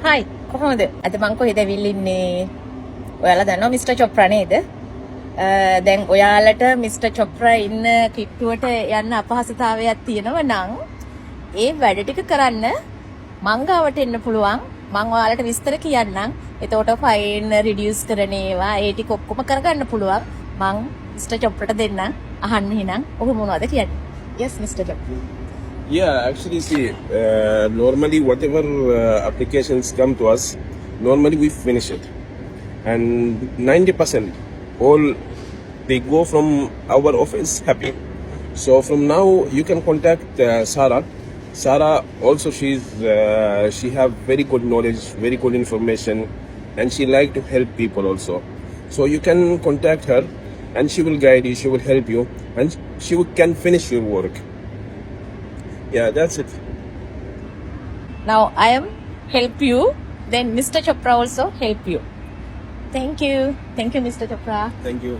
හයි කොහොමද? අද මං කොහෙද ඇවිල්ලා ඉන්නේ? ඔයාලා දන්නවා මිස්ටර් චොප්රා නේද? දැන් ඔයාලට මිස්ටර් චොප්රා ඉන්න කිට්ටුවට යන්න අපහසුතාවයක් තියෙනවා නම් ඒ වැඩ ටික කරන්න මං ගාවට එන්න පුළුවන්. මං ඔයාලට විස්තර කියන්නම්. එතකොට ෆයින් රිඩියුස් කරන ඒවා ඒ ටික ඔක්කොම කරගන්න පුළුවන්. මං මිස්ටර් චොප්රාට දෙන්නම්. අහන්න එහෙනම් ඔහු මොනවද කියන්නේ? Yes mister Chopra. Yeah, actually, see, normally whatever applications come to us, normally we finish it, and 90% all they go from our office happy. So from now you can contact Sarah. Sarah also she have very good knowledge, very good information, and she like to help people also. So you can contact her, and she will guide you, she will help you, and can finish your work. Yeah, that's it. Now I am help you, then Mr. Chopra also help you. Thank you, Mr. Chopra. Thank you.